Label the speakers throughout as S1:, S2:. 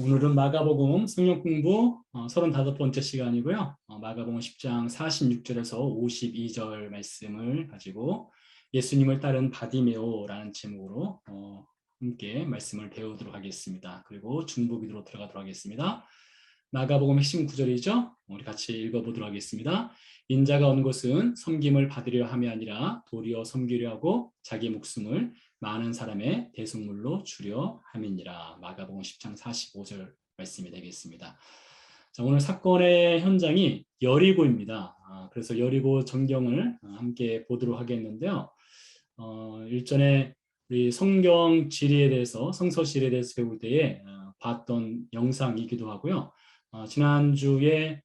S1: 오늘은 마가복음 성경 공부 35번째 시간이고요. 마가복음 10장 46절에서 52절 말씀을 가지고 예수님을 따른 바디메오라는 제목으로 함께 말씀을 배우도록 하겠습니다. 그리고 중보 기도로 들어가도록 하겠습니다. 마가복음 핵심 구절이죠. 우리 같이 읽어보도록 하겠습니다. 인자가 온 것은 섬김을 받으려 함이 아니라 도리어 섬기려 하고 자기 목숨을 많은 사람의 대속물로 주려 함이니라. 마가복음 10장 45절 말씀이 되겠습니다. 자, 오늘 사건의 현장이 여리고입니다. 그래서 여리고 전경을 함께 보도록 하겠는데요. 일전에 우리 성경 지리에 대해서 성서 지리에 대해서 배울 때에 봤던 영상이기도 하고요. 지난주에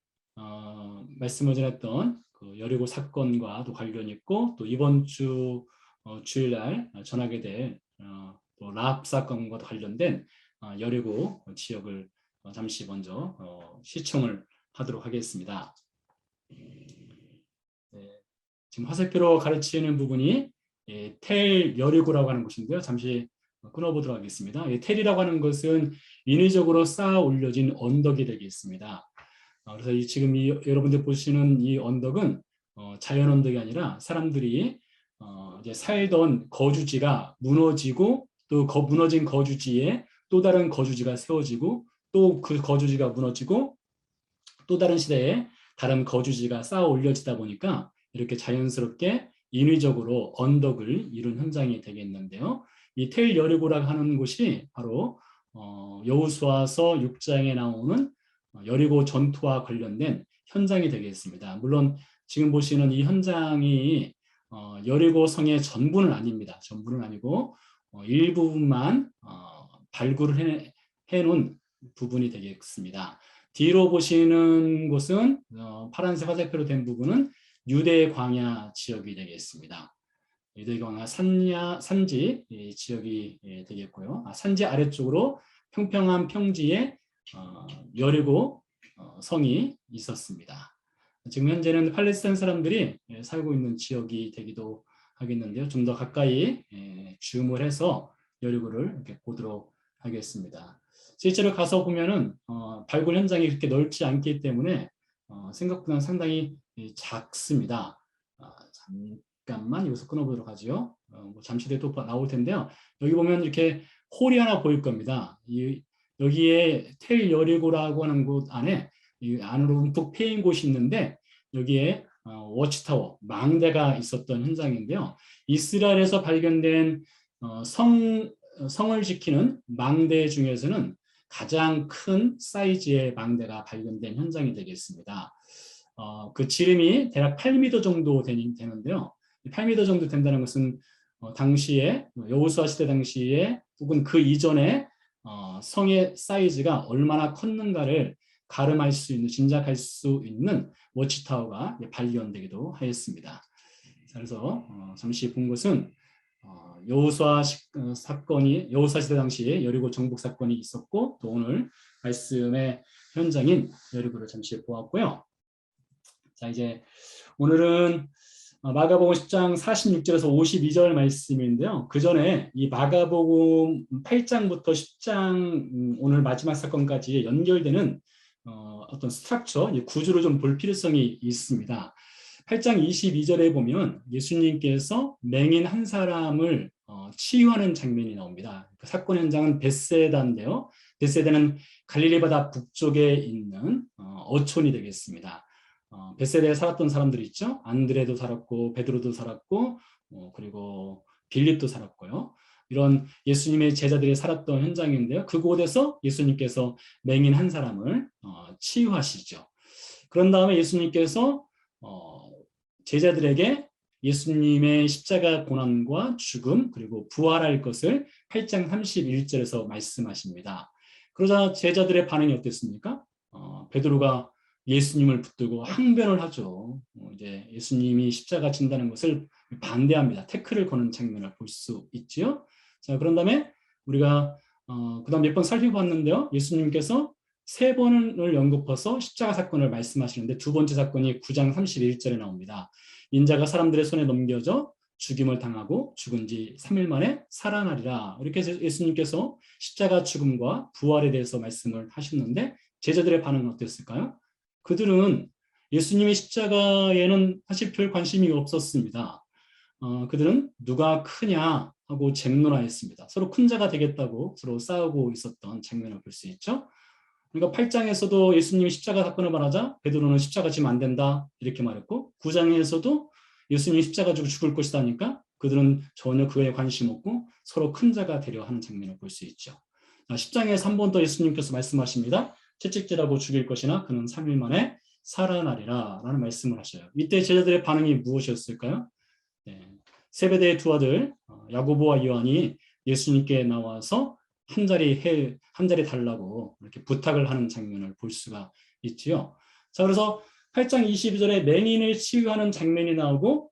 S1: 말씀을 전했던 그 여리고 사건과도 관련이 있고, 또 이번 주 주일날 전하게 될 또 라합 사건과도 관련된 여리고 지역을 잠시 먼저 시청을 하도록 하겠습니다. 네, 지금 화살표로 가르치는 부분이 텔 여리고라고 하는 곳인데요. 잠시 끊어보도록 하겠습니다. 텔이라고 하는 것은 인위적으로 쌓아 올려진 언덕이 되겠습니다. 그래서 지금 여러분들 보시는 이 언덕은 자연 언덕이 아니라 사람들이 이제 살던 거주지가 무너지고, 또 무너진 거주지에 또 다른 거주지가 세워지고, 또 그 거주지가 무너지고 또 다른 시대에 다른 거주지가 쌓아 올려지다 보니까 이렇게 자연스럽게 인위적으로 언덕을 이룬 현장이 되겠는데요. 이 텔 여리고라고 하는 곳이 바로 여호수아서 6장에 나오는 여리고 전투와 관련된 현장이 되겠습니다. 물론 지금 보시는 이 현장이 여리고 성의 전부는 아닙니다. 전부는 아니고 일부분만 발굴을 해놓은 부분이 되겠습니다. 뒤로 보시는 곳은 파란색 화살표로 된 부분은 유대 광야 지역이 되겠습니다. 유대 광야 산지 지역이 되겠고요. 산지 아래쪽으로 평평한 평지에 여리고 성이 있었습니다. 지금 현재는 팔레스타인 사람들이 살고 있는 지역이 되기도 하겠는데요. 좀 더 가까이 줌을 해서 여리고를 이렇게 보도록 하겠습니다. 실제로 가서 보면은 발굴 현장이 그렇게 넓지 않기 때문에 생각보다 상당히 작습니다. 잠깐만 여기서 끊어보도록 하죠. 잠시 뒤에 또 나올 텐데요. 여기 보면 이렇게 홀이 하나 보일 겁니다. 여기에 텔 여리고라고 하는 곳 안에 이 안으로 움푹 패인 곳이 있는데, 여기에 워치타워, 망대가 있었던 현장인데요. 이스라엘에서 발견된 성을 지키는 망대 중에서는 가장 큰 사이즈의 망대가 발견된 현장이 되겠습니다. 그 지름이 대략 8m 정도 되는데요. 8m 정도 된다는 것은 당시에 여호수아 시대 당시에 혹은 그 이전에 성의 사이즈가 얼마나 컸는가를 가름할 수 있는, 짐작할 수 있는 워치타워가 발견되기도 하였습니다. 그래서 잠시 본 것은 여호수아 시대 당시에 여리고 정복 사건이 있었고, 또 오늘 말씀의 현장인 여리고를 잠시 보았고요. 자, 이제 오늘은 마가복음 10장 46절에서 52절 말씀인데요. 그 전에 이 마가복음 8장부터 10장 오늘 마지막 사건까지 연결되는 어떤 스트럭처, 구조를 좀 볼 필요성이 있습니다. 8장 22절에 보면 예수님께서 맹인 한 사람을 치유하는 장면이 나옵니다. 그 사건 현장은 벳세다인데요. 벳세다는 갈릴리 바다 북쪽에 있는 어촌이 되겠습니다. 벳세다에 살았던 사람들이 있죠. 안드레도 살았고, 베드로도 살았고, 그리고 빌립도 살았고요. 이런 예수님의 제자들이 살았던 현장인데요. 그곳에서 예수님께서 맹인 한 사람을 치유하시죠. 그런 다음에 예수님께서 제자들에게 예수님의 십자가 고난과 죽음, 그리고 부활할 것을 8장 31절에서 말씀하십니다. 그러자 제자들의 반응이 어땠습니까? 베드로가 예수님을 붙들고 항변을 하죠. 이제 예수님이 십자가 진다는 것을 반대합니다. 태클을 거는 장면을 볼 수 있지요. 자, 그런 다음에 우리가 그다음 몇 번 살펴봤는데요. 예수님께서 3번을 연거쳐서 십자가 사건을 말씀하시는데, 두 번째 사건이 9장 31절에 나옵니다. 인자가 사람들의 손에 넘겨져 죽임을 당하고 죽은 지 3일 만에 살아나리라. 이렇게 해서 예수님께서 십자가 죽음과 부활에 대해서 말씀을 하셨는데 제자들의 반응은 어땠을까요? 그들은 예수님의 십자가에는 사실 별 관심이 없었습니다. 그들은 누가 크냐 하고 쟁론하였습니다. 서로 큰 자가 되겠다고 서로 싸우고 있었던 장면을 볼 수 있죠. 그러니까 8장에서도 예수님이 십자가 사건을 말하자 베드로는 십자가 지면 안 된다 이렇게 말했고 9장에서도 예수님이 십자가 지고 죽을 것이다 하니까 그들은 전혀 그에 관심 없고 서로 큰 자가 되려 하는 장면을 볼 수 있죠. 10장에서 한 번 더 예수님께서 말씀하십니다. 채찍질하고 죽일 것이나 그는 3일 만에 살아나리라 라는 말씀을 하셔요. 이때 제자들의 반응이 무엇이었을까요? 네. 세베대의 두 아들 야고보와 요한이 예수님께 나와서 한 자리 달라고 이렇게 부탁을 하는 장면을 볼 수가 있지요. 자, 그래서 8장 22절에 맹인을 치유하는 장면이 나오고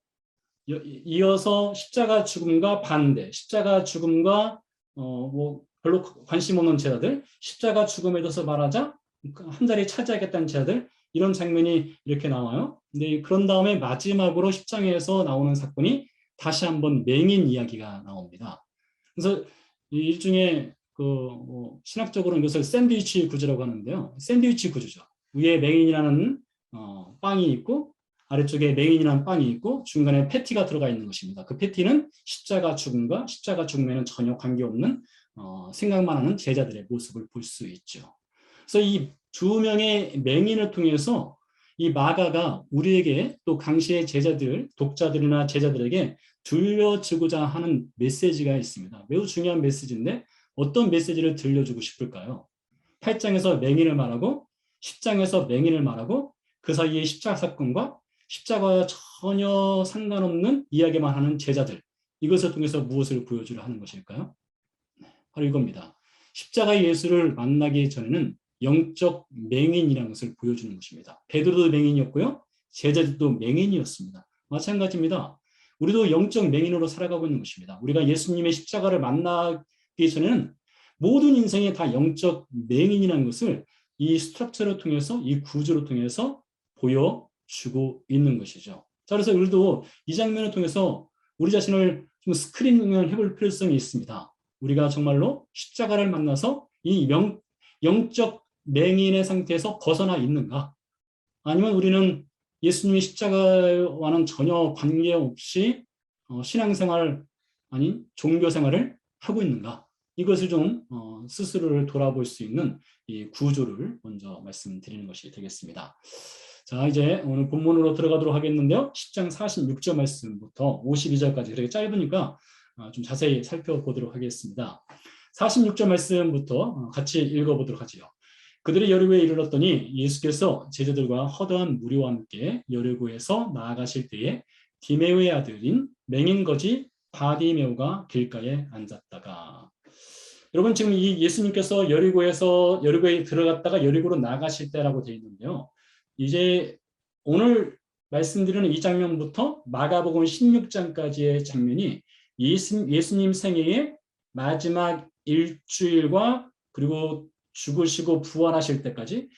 S1: 이어서 십자가 죽음과 반대, 십자가 죽음과 뭐 별로 관심 없는 제자들, 십자가 죽음에 대해서 말하자 한 자리 차지하겠다는 제자들 이런 장면이 이렇게 나와요. 근데 그런 다음에 마지막으로 10장에서 나오는 사건이 다시 한번 맹인 이야기가 나옵니다. 그래서 일종의 신학적으로는 이것을 샌드위치 구조라고 하는데요. 샌드위치 구조죠. 위에 맹인이라는 빵이 있고 아래쪽에 맹인이라는 빵이 있고 중간에 패티가 들어가 있는 것입니다. 그 패티는 십자가 죽음과 십자가 죽음에는 전혀 관계없는 생각만 하는 제자들의 모습을 볼 수 있죠. 그래서 이 두 명의 맹인을 통해서 이 마가가 우리에게 또 당시의 제자들, 독자들이나 제자들에게 들려주고자 하는 메시지가 있습니다. 매우 중요한 메시지인데 어떤 메시지를 들려주고 싶을까요? 8장에서 맹인을 말하고 10장에서 맹인을 말하고 그 사이에 십자가 사건과 십자가와 전혀 상관없는 이야기만 하는 제자들 이것을 통해서 무엇을 보여주려 하는 것일까요? 바로 이겁니다. 십자가 예수를 만나기 전에는 영적 맹인이라는 것을 보여주는 것입니다. 베드로도 맹인이었고요. 제자들도 맹인이었습니다. 마찬가지입니다. 우리도 영적 맹인으로 살아가고 있는 것입니다. 우리가 예수님의 십자가를 만나기 전에는 모든 인생에 다 영적 맹인이라는 것을 이 스트럭처를 통해서 이 구조를 통해서 보여주고 있는 것이죠. 자, 그래서 우리도 이 장면을 통해서 우리 자신을 좀 스크리닝을 해볼 필요성이 있습니다. 우리가 정말로 십자가를 만나서 이 영적 맹인의 상태에서 벗어나 있는가? 아니면 우리는 예수님의 십자가와는 전혀 관계없이 신앙생활 아닌 종교생활을 하고 있는가? 이것을 좀 스스로를 돌아볼 수 있는 이 구조를 먼저 말씀드리는 것이 되겠습니다. 자, 이제 오늘 본문으로 들어가도록 하겠는데요. 10장 46절 말씀부터 52절까지 그렇게 짧으니까 좀 자세히 살펴보도록 하겠습니다. 46절 말씀부터 같이 읽어보도록 하지요. 그들이 여리고에 이르렀더니 예수께서 제자들과 허다한 무리와 함께 여리고에서 나아가실 때에 디메오의 아들인 맹인거지 바디메오가 길가에 앉았다가 여러분 지금 이 예수님께서 여리고에 들어갔다가 여리고로 나가실 때라고 되어 있는데요. 이제 오늘 말씀드리는 이 장면부터 마가복음 16장까지의 장면이 예수님 생애의 마지막 일주일과 그리고 죽으시고 부활하실 때까지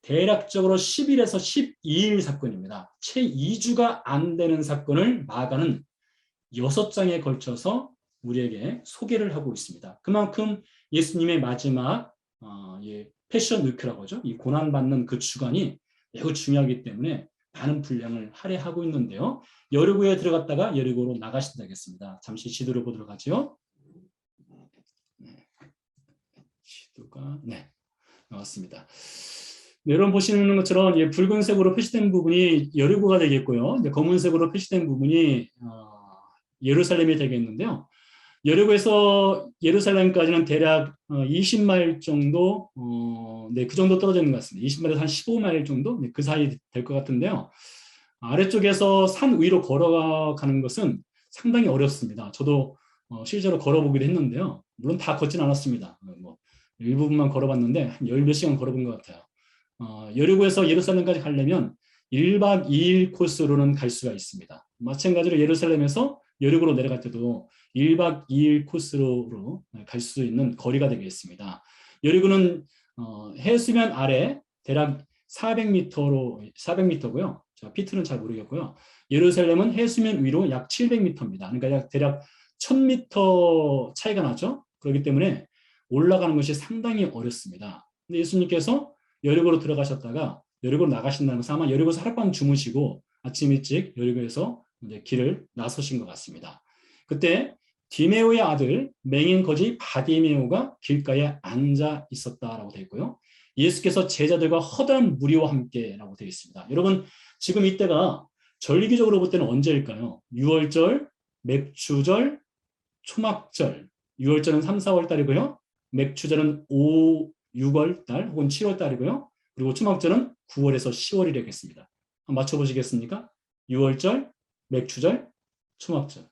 S1: 대략적으로 10일에서 12일 사건입니다. 채 2주가 안 되는 사건을 마가는 6장에 걸쳐서 우리에게 소개를 하고 있습니다. 그만큼 예수님의 마지막 패션 위크라고 하죠. 이 고난받는 그 주간이 매우 중요하기 때문에 많은 분량을 할애하고 있는데요. 여리고에 들어갔다가 여리고로 나가신다겠습니다. 잠시 지도를 보도록 하죠. 지도가 나왔습니다. 여러분 보시는 것처럼 붉은색으로 표시된 부분이 여리고가 되겠고요. 검은색으로 표시된 부분이 예루살렘이 되겠는데요. 여리고에서 예루살렘까지는 대략 20마일 정도, 그 정도 떨어져 있는 것 같습니다. 20마일에서 한 15마일 정도 그 사이 될 것 같은데요. 아래쪽에서 산 위로 걸어가는 것은 상당히 어렵습니다. 저도 실제로 걸어보기도 했는데요. 물론 다 걷진 않았습니다. 일부분만 걸어봤는데 한 10몇 시간 걸어본 것 같아요. 여리고에서 예루살렘까지 가려면 1박 2일 코스로는 갈 수가 있습니다. 마찬가지로 예루살렘에서 여리고로 내려갈 때도 1박 2일 코스로 갈 수 있는 거리가 되겠습니다. 여리고는 해수면 아래 대략 400m고요. 피트는 잘 모르겠고요. 예루살렘은 해수면 위로 약 700m입니다. 그러니까 약 대략 1000m 차이가 나죠. 그렇기 때문에 올라가는 것이 상당히 어렵습니다. 근데 예수님께서 여리고로 들어가셨다가 여리고로 나가신다는 것은 아마 여리고에서 하룻밤 주무시고 아침 일찍 여리고에서 이제 길을 나서신 것 같습니다. 그때 디메오의 아들 맹인 거지 바디메오가 길가에 앉아 있었다라고 되어 있고요. 예수께서 제자들과 허다한 무리와 함께라고 되어 있습니다. 여러분 지금 이때가 절기적으로 볼 때는 언제일까요? 6월절, 맥추절, 초막절. 6월절은 3, 4월 달이고요. 맥추절은 5, 6월 달 혹은 7월 달이고요. 그리고 초막절은 9월에서 10월이 되겠습니다. 한번 맞춰보시겠습니까? 6월절, 맥추절, 초막절.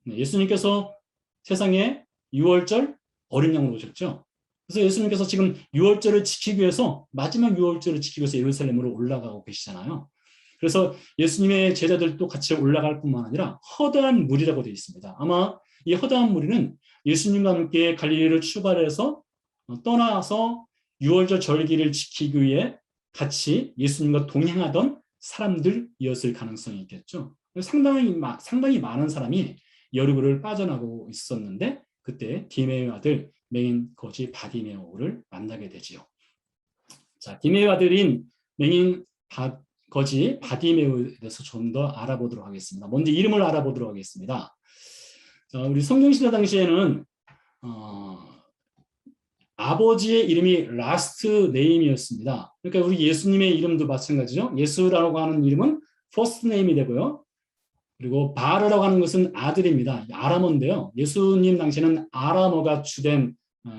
S1: 네, 예수님께서 세상에 6월절 어린 양으로 오셨죠. 그래서 예수님께서 지금 6월절을 지키기 위해서 마지막 6월절을 지키기 위해서 예루살렘으로 올라가고 계시잖아요. 그래서 예수님의 제자들도 같이 올라갈 뿐만 아니라 허다한 무리라고 되어 있습니다. 아마 이 허다한 무리는 예수님과 함께 갈릴리를 출발해서 떠나서 6월절 절기를 지키기 위해 같이 예수님과 동행하던 사람들이었을 가능성이 있겠죠. 상당히 많은 사람이 여리고를 빠져나가고 있었는데 그때 디메오의 아들 맹인 거지 바디메오를 만나게 되지요. 자, 디메오의 아들인 맹인 거지 바디메오에 대해서 좀 더 알아보도록 하겠습니다. 먼저 이름을 알아보도록 하겠습니다. 자, 우리 성경시대 당시에는 아버지의 이름이 라스트 네임이었습니다. 그러니까 우리 예수님의 이름도 마찬가지죠. 예수라고 하는 이름은 퍼스트 네임이 되고요. 그리고 바르라고 하는 것은 아들입니다. 아람어인데요. 예수님 당시에는 아람어가 주된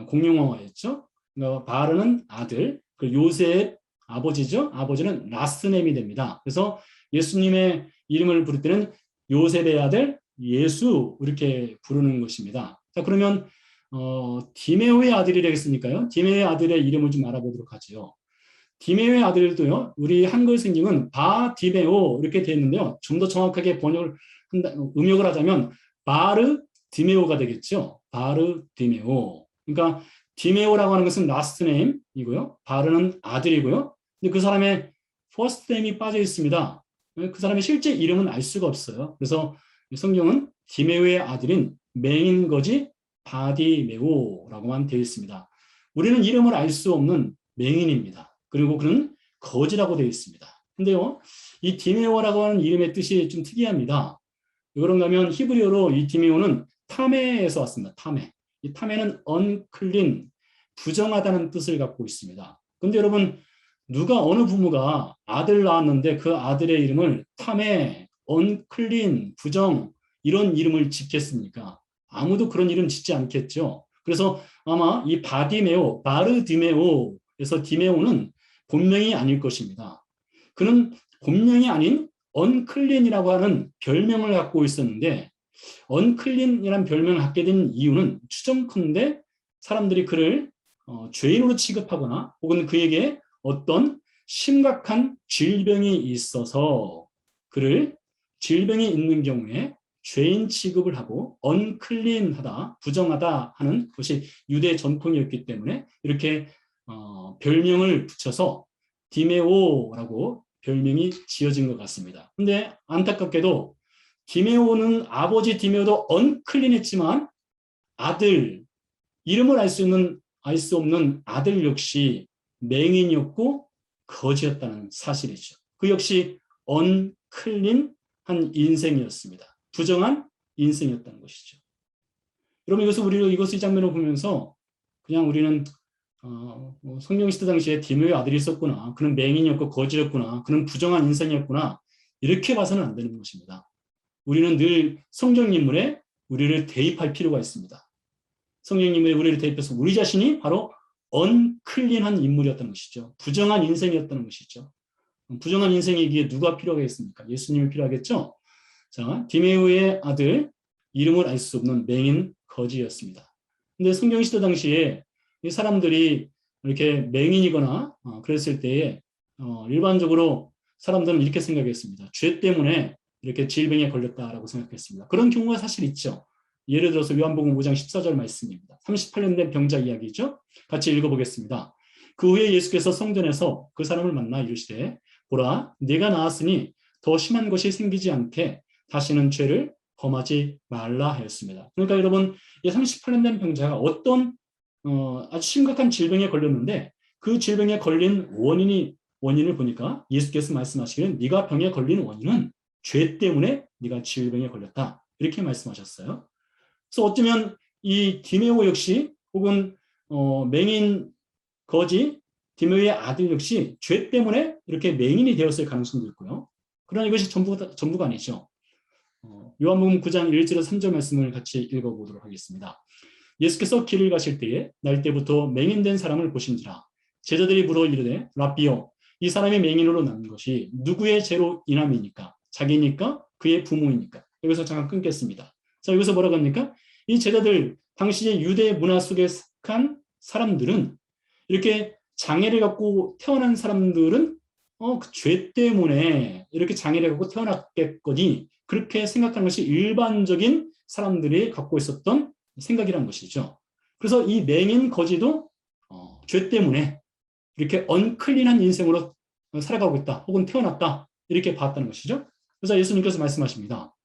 S1: 공용어였죠. 그러니까 바르는 아들, 그리고 요셉 아버지죠. 아버지는 라스트 네임이 됩니다. 그래서 예수님의 이름을 부를 때는 요셉의 아들 예수 이렇게 부르는 것입니다. 자, 그러면 디메오의 아들이 되겠습니까요? 디메오의 아들의 이름을 좀 알아보도록 하죠. 디메오의 아들도요. 우리 한글 성경은 바디메오 이렇게 되어 있는데요. 좀 더 정확하게 음역을 하자면 바르 디메오가 되겠죠. 바르 디메오. 그러니까 디메오라고 하는 것은 라스트 네임이고요. 바르는 아들이고요. 근데 그 사람의 퍼스트 네임이 빠져 있습니다. 그 사람의 실제 이름은 알 수가 없어요. 그래서 성경은 디메오의 아들인 맹인 거지 바디메오라고만 되어 있습니다. 우리는 이름을 알 수 없는 맹인입니다. 그리고 그는 거지라고 되어 있습니다. 근데요, 이 디메오라고 하는 이름의 뜻이 좀 특이합니다. 왜 그런가 하면 히브리어로 이 디메오는 타메에서 왔습니다. 타메. 이 타메는 unclean, 부정하다는 뜻을 갖고 있습니다. 근데 여러분, 누가 어느 부모가 아들 낳았는데 그 아들의 이름을 타메, unclean, 부정 이런 이름을 짓겠습니까? 아무도 그런 이름 짓지 않겠죠. 그래서 아마 이 바디메오, 바르디메오에서 디메오는 본명이 아닐 것입니다. 그는 본명이 아닌 unclean이라고 하는 별명을 갖고 있었는데 unclean이라는 별명을 갖게 된 이유는 추정컨대 사람들이 그를 죄인으로 취급하거나 혹은 그에게 어떤 심각한 질병이 있어서 그를 질병이 있는 경우에 죄인 취급을 하고 unclean하다, 부정하다 하는 것이 유대 전통이었기 때문에 이렇게 별명을 붙여서 디메오라고 별명이 지어진 것 같습니다. 근데 안타깝게도 디메오는 아버지 디메오도 unclean했지만 아들, 이름을 알 수 없는 아들 역시 맹인이었고 거지였다는 사실이죠. 그 역시 unclean한 인생이었습니다. 부정한 인생이었다는 것이죠. 여러분 이것을 이 장면을 보면서 그냥 우리는 성경시대 당시에 디메오의 아들이 있었구나. 그는 맹인이었고 거지였구나. 그는 부정한 인생이었구나. 이렇게 봐서는 안 되는 것입니다. 우리는 늘 성경 인물에 우리를 대입할 필요가 있습니다. 성경 인물에 우리를 대입해서 우리 자신이 바로 unclean한 인물이었다는 것이죠. 부정한 인생이었다는 것이죠. 부정한 인생이기에 누가 필요하겠습니까? 예수님이 필요하겠죠. 자, 디메오의 아들, 이름을 알 수 없는 맹인 거지였습니다. 근데 성경시대 당시에 이 사람들이 이렇게 맹인이거나 그랬을 때에 일반적으로 사람들은 이렇게 생각했습니다. 죄 때문에 이렇게 질병에 걸렸다라고 생각했습니다. 그런 경우가 사실 있죠. 예를 들어서 요한복음 5장 14절 말씀입니다. 38년 된 병자 이야기죠. 같이 읽어보겠습니다. 그 후에 예수께서 성전에서 그 사람을 만나 이르시되 보라, 네가 나았으니 더 심한 것이 생기지 않게 다시는 죄를 범하지 말라 하였습니다. 그러니까 여러분, 이 38년 된 병자가 어떤 아주 심각한 질병에 걸렸는데 그 질병에 걸린 원인을 보니까 예수께서 말씀하시기는 네가 병에 걸린 원인은 죄 때문에 네가 질병에 걸렸다. 이렇게 말씀하셨어요. 그래서 어쩌면 이 디메오 역시 혹은 맹인 거지 디메오의 아들 역시 죄 때문에 이렇게 맹인이 되었을 가능성도 있고요. 그러나 이것이 전부가 아니죠. 요한복음 9장 1절에서 3절 말씀을 같이 읽어보도록 하겠습니다. 예수께서 길을 가실 때에 날 때부터 맹인된 사람을 보신지라. 제자들이 물어 이르되 라삐여 이 사람이 맹인으로 난 것이 누구의 죄로 인함이니까? 자기니까? 그의 부모이니까? 여기서 잠깐 끊겠습니다. 자, 여기서 뭐라고 합니까? 이 제자들 당시의 유대 문화 속에 속한 사람들은 이렇게 장애를 갖고 태어난 사람들은 그 죄 때문에 이렇게 장애를 갖고 태어났겠거니 그렇게 생각하는 것이 일반적인 사람들이 갖고 있었던 생각이란 것이죠. 그래서 이 맹인 거지도 죄 때문에 이렇게 언클린한 인생으로 살아가고 있다 혹은 태어났다 이렇게 봤다는 것이죠. 그래서 예수님께서 말씀하십니다.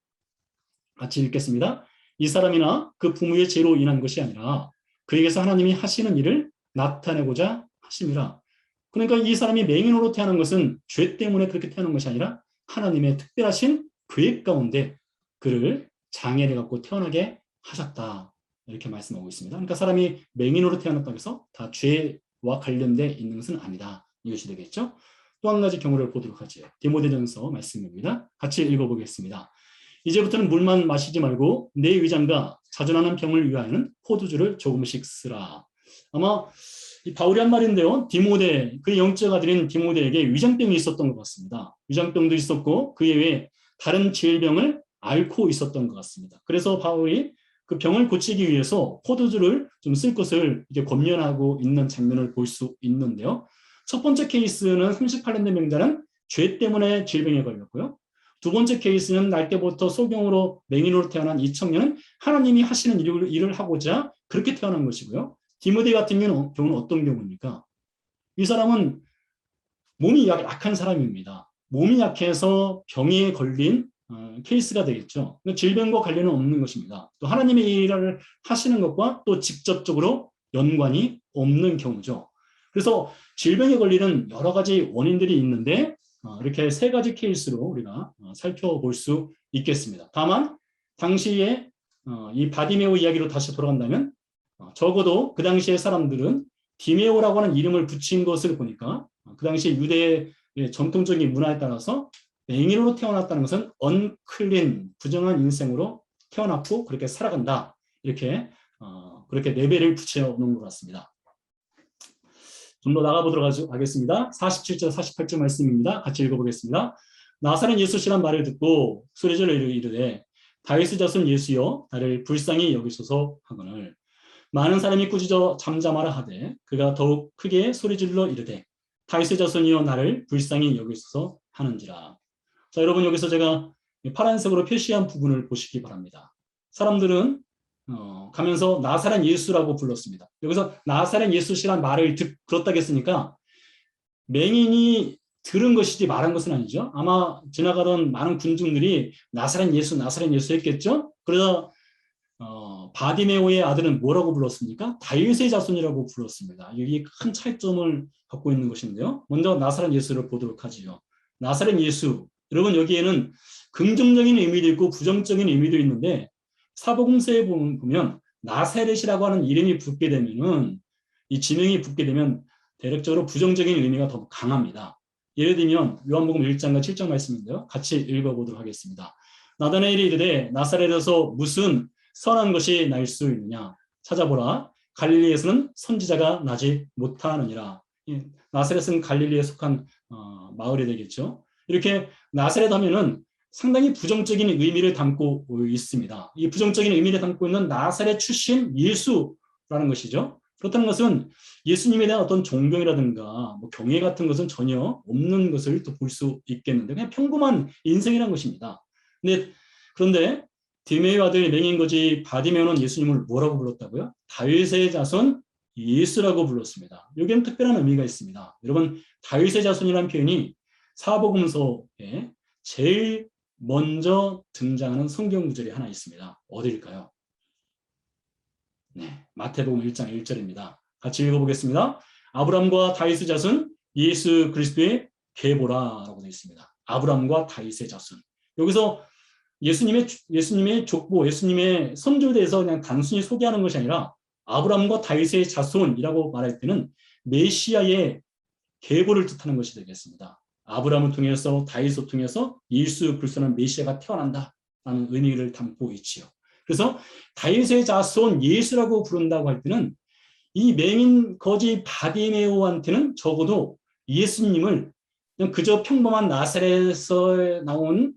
S1: 같이 읽겠습니다. 이 사람이나 그 부모의 죄로 인한 것이 아니라 그에게서 하나님이 하시는 일을 나타내고자 하심이라. 그러니까 이 사람이 맹인으로 태어난 것은 죄 때문에 그렇게 태어난 것이 아니라 하나님의 특별하신 계획 가운데 그를 장애를 갖고 태어나게 하셨다. 이렇게 말씀하고 있습니다. 그러니까 사람이 맹인으로 태어났다고 해서 다 죄와 관련돼 있는 것은 아니다. 이것이 되겠죠. 또 한 가지 경우를 보도록 하죠. 디모데전서 말씀입니다. 같이 읽어보겠습니다. 이제부터는 물만 마시지 말고 내 위장과 자존하는 병을 위하여는 포도주를 조금씩 쓰라. 아마 이 바울이 한 말인데요. 디모데, 그의 영적 아들인 디모데에게 위장병이 있었던 것 같습니다. 위장병도 있었고 그 외에 다른 질병을 앓고 있었던 것 같습니다. 그래서 바울이 그 병을 고치기 위해서 포도주를 좀 쓸 것을 이제 권면하고 있는 장면을 볼 수 있는데요. 첫 번째 케이스는 38년 된 병자는 죄 때문에 질병에 걸렸고요. 두 번째 케이스는 날 때부터 소경으로 맹인으로 태어난 이 청년은 하나님이 하시는 일을 하고자 그렇게 태어난 것이고요. 디모데 같은 경우는 어떤 경우입니까? 이 사람은 몸이 약한 사람입니다. 몸이 약해서 병에 걸린 케이스가 되겠죠. 질병과 관련은 없는 것입니다. 또 하나님의 일을 하시는 것과 또 직접적으로 연관이 없는 경우죠. 그래서 질병에 걸리는 여러 가지 원인들이 있는데 이렇게 세 가지 케이스로 우리가 살펴볼 수 있겠습니다. 다만 당시에 이 바디메오 이야기로 다시 돌아간다면 적어도 그 당시의 사람들은 디메오라고 하는 이름을 붙인 것을 보니까 그 당시 유대의 전통적인 문화에 따라서 맹인으로 태어났다는 것은 언클린, 부정한 인생으로 태어났고 그렇게 살아간다. 이렇게 그렇게 레벨을 붙여놓은 것 같습니다. 좀 더 나가보도록 하겠습니다. 47절, 48절 말씀입니다. 같이 읽어보겠습니다. 나사렛 예수시란 말을 듣고 소리질러 이르되 다윗의 자손 예수여 나를 불쌍히 여기소서 하거늘 많은 사람이 꾸짖어 잠잠하라 하되 그가 더욱 크게 소리질러 이르되 다윗의 자손이여 나를 불쌍히 여기소서 하는지라. 자, 여러분 여기서 제가 파란색으로 표시한 부분을 보시기 바랍니다. 사람들은 가면서 나사렛 예수라고 불렀습니다. 여기서 나사렛 예수시란 말을 들었다고 했으니까 맹인이 들은 것이지 말한 것은 아니죠. 아마 지나가던 많은 군중들이 나사렛 예수 했겠죠. 그래서 바디메오의 아들은 뭐라고 불렀습니까? 다윗의 자손이라고 불렀습니다. 여기 큰 차이점을 갖고 있는 것인데요. 먼저 나사렛 예수를 보도록 하지요. 나사렛 예수, 여러분 여기에는 긍정적인 의미도 있고 부정적인 의미도 있는데 사복음서에 보면 나사렛이라고 하는 이름이 붙게 되면은 이 지명이 붙게 되면 대략적으로 부정적인 의미가 더 강합니다. 예를 들면 요한복음 1장과 7장 말씀인데요. 같이 읽어보도록 하겠습니다. 나다나엘이 이르되 나사렛에서 무슨 선한 것이 날 수 있느냐 찾아보라. 갈릴리에서는 선지자가 나지 못하느니라. 나사렛은 갈릴리에 속한 마을이 되겠죠. 이렇게 나사렛 하면은 상당히 부정적인 의미를 담고 있습니다. 이 부정적인 의미를 담고 있는 나사렛 출신 예수라는 것이죠. 그렇다는 것은 예수님에 대한 어떤 존경이라든가 뭐 경외 같은 것은 전혀 없는 것을 또 볼 수 있겠는데 그냥 평범한 인생이라는 것입니다. 그런데 디메오 아들 맹인거지 바디메오는 예수님을 뭐라고 불렀다고요? 다윗의 자손 예수라고 불렀습니다. 여기에는 특별한 의미가 있습니다. 여러분 다윗의 자손이라는 표현이 사복음서에 제일 먼저 등장하는 성경 구절이 하나 있습니다. 어디일까요? 네, 마태복음 1장 1절입니다. 같이 읽어보겠습니다. 아브람과 다윗의 자손 예수 그리스도의 계보라라고 되어 있습니다. 아브람과 다윗의 자손. 여기서 예수님의 족보, 예수님의 선조에 대해서 그냥 단순히 소개하는 것이 아니라 아브람과 다윗의 자손이라고 말할 때는 메시아의 계보를 뜻하는 것이 되겠습니다. 아브람을 통해서 다윗을 통해서 예수 그리스도는 메시아가 태어난다라는 의미를 담고 있지요. 그래서 다윗의 자손 예수라고 부른다고 할 때는 이 맹인 거지 바디메오한테는 적어도 예수님을 그냥 그저 평범한 나사렛에서 나온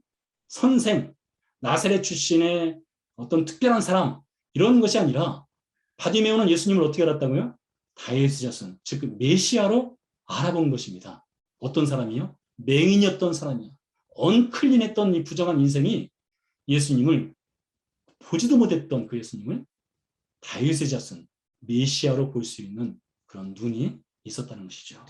S1: 선생, 나사렛 출신의 어떤 특별한 사람 이런 것이 아니라 바디메오는 예수님을 어떻게 알았다고요? 다윗의 자손, 즉 메시아로 알아본 것입니다. 어떤 사람이요? 맹인이었던 사람이요. 언클린했던 이 부정한 인생이 예수님을 보지도 못했던 그 예수님을 다윗의 자손, 메시아로 볼 수 있는 그런 눈이 있었다는 것이죠.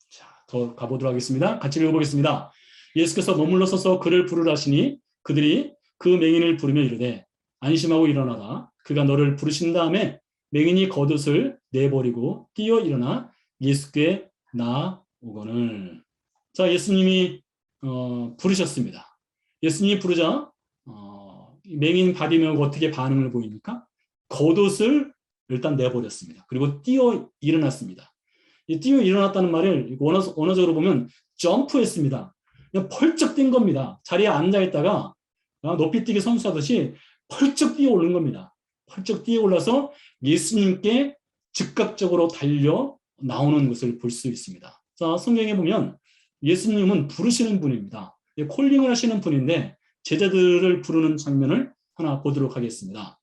S1: 자, 더 가보도록 하겠습니다. 같이 읽어보겠습니다. 예수께서 머물러 서서 그를 부르라 하시니 그들이 그 맹인을 부르며 이르되 안심하고 일어나라. 그가 너를 부르신 다음에 맹인이 겉옷을 내버리고 뛰어 일어나 예수께 나오거늘. 자, 예수님이 부르셨습니다. 예수님이 부르자 맹인 바디메오가 어떻게 반응을 보입니까? 겉옷을 일단 내버렸습니다. 그리고 뛰어 일어났습니다. 이 뛰어 일어났다는 말을 언어적으로 보면 점프했습니다. 그냥 펄쩍 뛴 겁니다. 자리에 앉아있다가 높이뛰기 선수하듯이 펄쩍 뛰어 오른 겁니다. 펄쩍 뛰어 올라서 예수님께 즉각적으로 달려 나오는 것을 볼 수 있습니다. 자, 성경에 보면 예수님은 부르시는 분입니다. 콜링을 하시는 분인데 제자들을 부르는 장면을 하나 보도록 하겠습니다.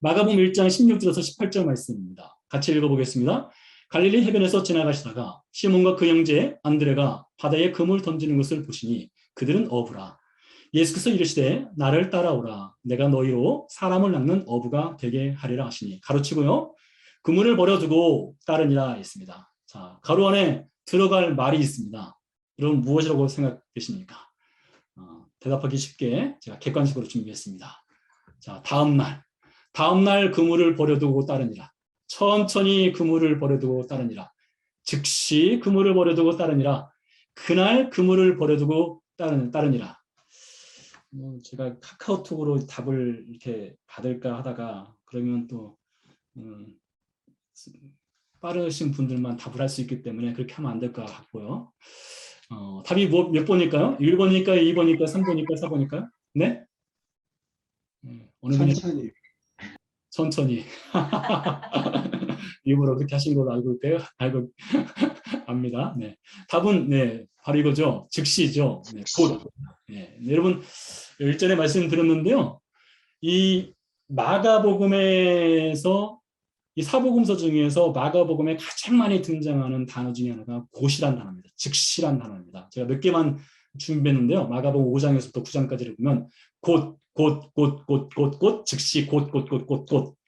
S1: 마가복음 1장 16절에서 18절 말씀입니다. 같이 읽어보겠습니다. 갈릴리 해변에서 지나가시다가 시몬과 그 형제 안드레가 바다에 그물 던지는 것을 보시니 그들은 어부라. 예수께서 이르시되 나를 따라오라. 내가 너희로 사람을 낚는 어부가 되게 하리라 하시니 가로치고요. 그물을 버려두고 따르니라 했습니다. 자, 가로 안에 들어갈 말이 있습니다. 여러분 무엇이라고 생각되십니까? 대답하기 쉽게 제가 객관식으로 준비했습니다. 자, 다음날 그물을 버려두고 따르니라. 천천히 그물을 버려두고 따르니라. 즉시 그물을 버려두고 따르니라. 그날 그물을 버려두고 따르니라. 제가 카카오톡으로 답을 이렇게 받을까 하다가 그러면 또 빠르신 분들만 답을 할 수 있기 때문에 그렇게 하면 안 될 것 같고요. 답이 몇 번일까요? 1번일까요? 2번일까요? 3번일까요? 4번일까요? 네? 어느 분이 천천히. 일부러 그렇게 하신 걸로 알고 압니다. 네. 답은 네, 바로 이거죠. 즉시죠. 네, 곧. 네. 여러분 일전에 말씀드렸는데요. 이 마가복음에서 이 사복음서 중에서 마가복음에 가장 많이 등장하는 단어 중에 하나가 곧이란 단어입니다. 즉시란 단어입니다. 제가 몇 개만 준비했는데요. 마가복음 5장에서부터 9장까지를 보면 곧, 즉시 곧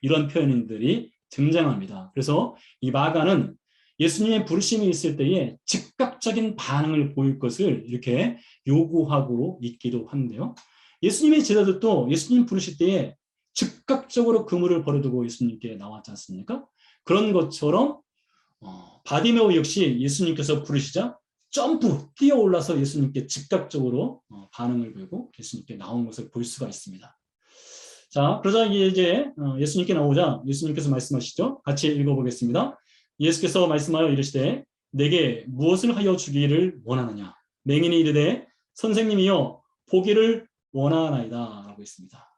S1: 이런 표현들이 등장합니다. 그래서 이 마가는 예수님의 부르심이 있을 때에 즉각적인 반응을 보일 것을 이렇게 요구하고 있기도 한데요. 예수님의 제자들도 예수님 부르실 때에 즉각적으로 그물을 버려두고 예수님께 나왔지 않습니까? 그런 것처럼 바디메오 역시 예수님께서 부르시자 점프 뛰어 올라서 예수님께 즉각적으로 반응을 보이고 예수님께 나온 것을 볼 수가 있습니다. 자, 그러자 이제 예수님께 나오자 예수님께서 말씀하시죠. 같이 읽어보겠습니다. 예수께서 말씀하여 이르시되 내게 무엇을 하여 주기를 원하느냐? 맹인이 이르되 선생님이여 보기를 원하나이다 라고 했습니다.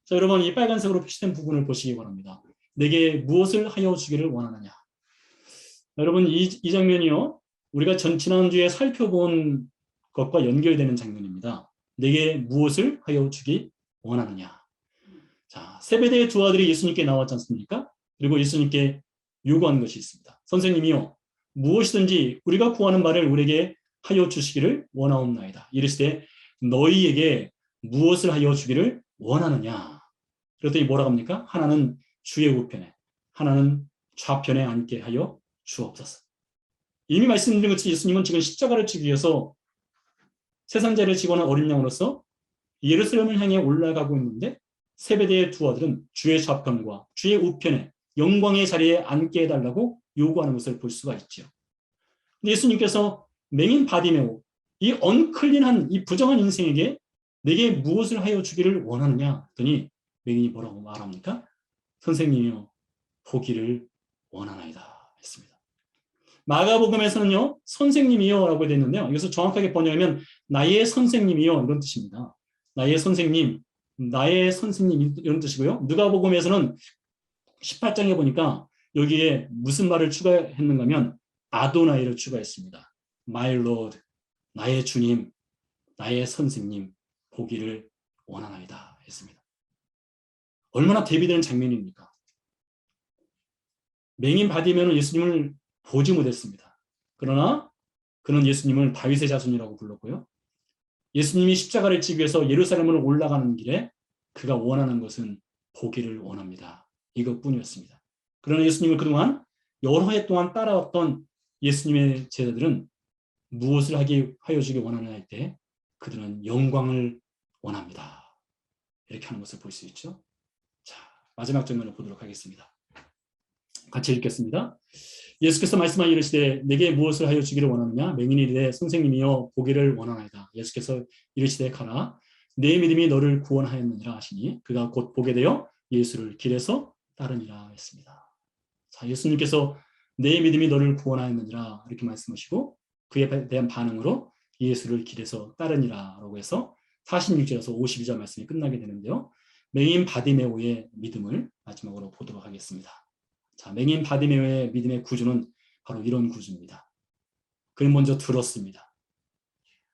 S1: 자, 여러분 이 빨간색으로 표시된 부분을 보시기 바랍니다. 내게 무엇을 하여 주기를 원하느냐? 여러분 이 장면이요. 우리가 지난주에 살펴본 것과 연결되는 장면입니다. 내게 무엇을 하여 주기 원하느냐? 자, 세베대의 두 아들이 예수님께 나왔지 않습니까? 그리고 예수님께 요구한 것이 있습니다. 선생님이요. 무엇이든지 우리가 구하는 바를 우리에게 하여 주시기를 원하옵나이다. 이르시되 너희에게 무엇을 하여 주기를 원하느냐? 그랬더니 뭐라고 합니까? 하나는 주의 우편에, 하나는 좌편에 앉게 하여 주옵소서. 이미 말씀드린 것처럼 예수님은 지금 십자가를 지기 위해서 세상자를 지고는 어린 양으로서 예루살렘을 향해 올라가고 있는데 세베대의 두 아들은 주의 좌편과 주의 우편에 영광의 자리에 앉게 해달라고 요구하는 것을 볼 수가 있죠. 예수님께서 맹인 바디메오, 이 언클린한 이 부정한 인생에게 내게 무엇을 하여 주기를 원하느냐 했더니 맹인이 뭐라고 말합니까? 선생님이요, 보기를 원하나이다 했습니다. 마가복음에서는요, 선생님이요 라고 되어 있는데요, 이것을 정확하게 번역하면 나의 선생님이요 이런 뜻입니다. 나의 선생님, 나의 선생님 이런 뜻이고요. 누가복음에서는 18장에 보니까 여기에 무슨 말을 추가했는가 하면 아도나이를 추가했습니다. My Lord, 나의 주님, 나의 선생님, 보기를 원하나이다 했습니다. 얼마나 대비되는 장면입니까? 맹인 바디메오는 예수님을 보지 못했습니다. 그러나 그는 예수님을 다윗의 자손이라고 불렀고요. 예수님이 십자가를 지기 위해서 예루살렘으로 올라가는 길에 그가 원하는 것은 보기를 원합니다. 이것뿐이었습니다. 그러나 예수님을 그동안 여러 해 동안 따라왔던 예수님의 제자들은 무엇을 하여 주기 원하느냐 할 때 그들은 영광을 원합니다. 이렇게 하는 것을 볼 수 있죠. 자, 마지막 장면을 보도록 하겠습니다. 같이 읽겠습니다. 예수께서 말씀하여 이르시되 내게 무엇을 하여 주기를 원하느냐? 맹인이 이르되 선생님이여 보기를 원하나이다. 예수께서 이르시되 가라 내 믿음이 너를 구원하였느니라 하시니 그가 곧 보게 되어 예수를 길에서 따르니라 했습니다. 자, 예수님께서 내 믿음이 너를 구원하였느니라 이렇게 말씀하시고 그에 대한 반응으로 예수를 길에서 따르니라라고 해서 46절에서 52절 말씀이 끝나게 되는데요. 맹인 바디메오의 믿음을 마지막으로 보도록 하겠습니다. 자, 맹인 바디메오의 믿음의 구주는 바로 이런 구주입니다. 그는 먼저 들었습니다.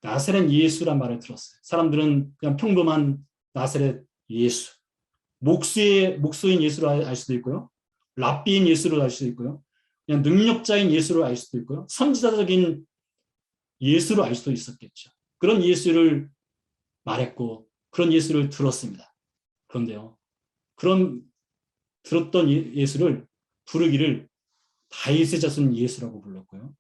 S1: 나사렛 예수란 말을 들었어요. 사람들은 그냥 평범한 나사렛 예수, 목수인 예수로 알 수도 있고요. 랍비인 예수로 알 수도 있고요. 그냥 능력자인 예수로 알 수도 있고요. 선지자적인 예수로 알 수도 있었겠죠. 그런 예수를 말했고 그런 예수를 들었습니다. 그런데요, 그런 들었던 예수를 부르기를 다윗의 자손 예수라고 불렀고요.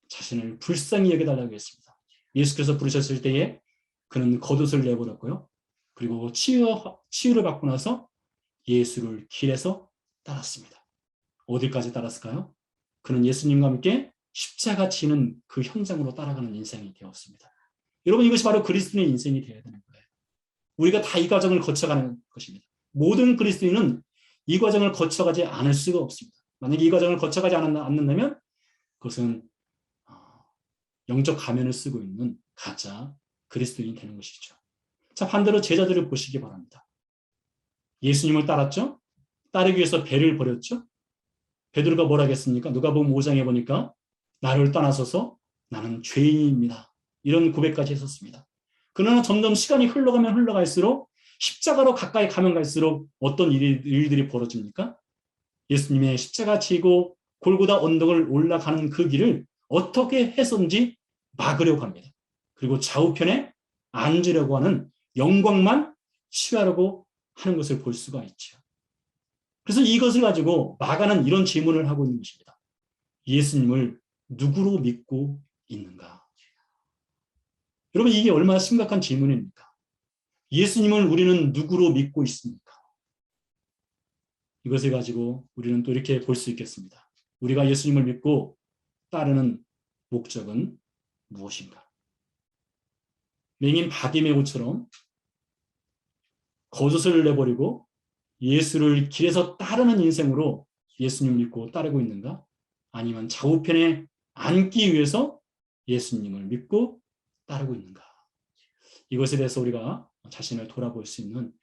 S1: 자신을 불쌍히 여겨달라고 했습니다. 예수께서 부르셨을 때에 그는 겉옷을 내버렸고요. 그리고 치유를 받고 나서 예수를 길에서 따랐습니다. 어디까지 따랐을까요? 그는 예수님과 함께 십자가 지는 그 현장으로 따라가는 인생이 되었습니다. 여러분, 이것이 바로 그리스도인의 인생이 되어야 되는 거예요. 우리가 다 이 과정을 거쳐가는 것입니다. 모든 그리스도인은 이 과정을 거쳐가지 않을 수가 없습니다. 만약에 이 과정을 거쳐가지 않는다면 그것은 영적 가면을 쓰고 있는 가짜 그리스도인이 되는 것이죠. 자, 반대로 제자들을 보시기 바랍니다. 예수님을 따랐죠? 따르기 위해서 배를 버렸죠? 베드로가 뭐라 하겠습니까? 누가복음 5장에 보니까 나를 떠나서서 나는 죄인입니다. 이런 고백까지 했었습니다. 그러나 점점 시간이 흘러가면 흘러갈수록 십자가로 가까이 가면 갈수록 어떤 일들이 벌어집니까? 예수님의 십자가 지고 골고다 언덕을 올라가는 그 길을 어떻게 해서든지 막으려고 합니다. 그리고 좌우편에 앉으려고 하는 영광만 취하려고 하는 것을 볼 수가 있죠. 그래서 이것을 가지고 마가는 이런 질문을 하고 있는 것입니다. 예수님을 누구로 믿고 있는가? 여러분, 이게 얼마나 심각한 질문입니까? 예수님을 우리는 누구로 믿고 있습니까? 이것을 가지고 우리는 또 이렇게 볼 수 있겠습니다. 우리가 예수님을 믿고 따르는 목적은 무엇인가? 맹인 바디메오처럼 겉옷을 내버리고 예수를 길에서 따르는 인생으로 예수님을 믿고 따르고 있는가? 아니면 좌우편에 앉기 위해서 예수님을 믿고 따르고 있는가? 이것에 대해서 우리가 자신을 돌아볼 수 있는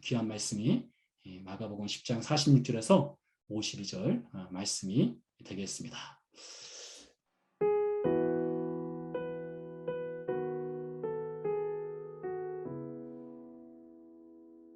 S1: 귀한 말씀이 마가복음 10장 46절에서 52절 말씀이 되겠습니다.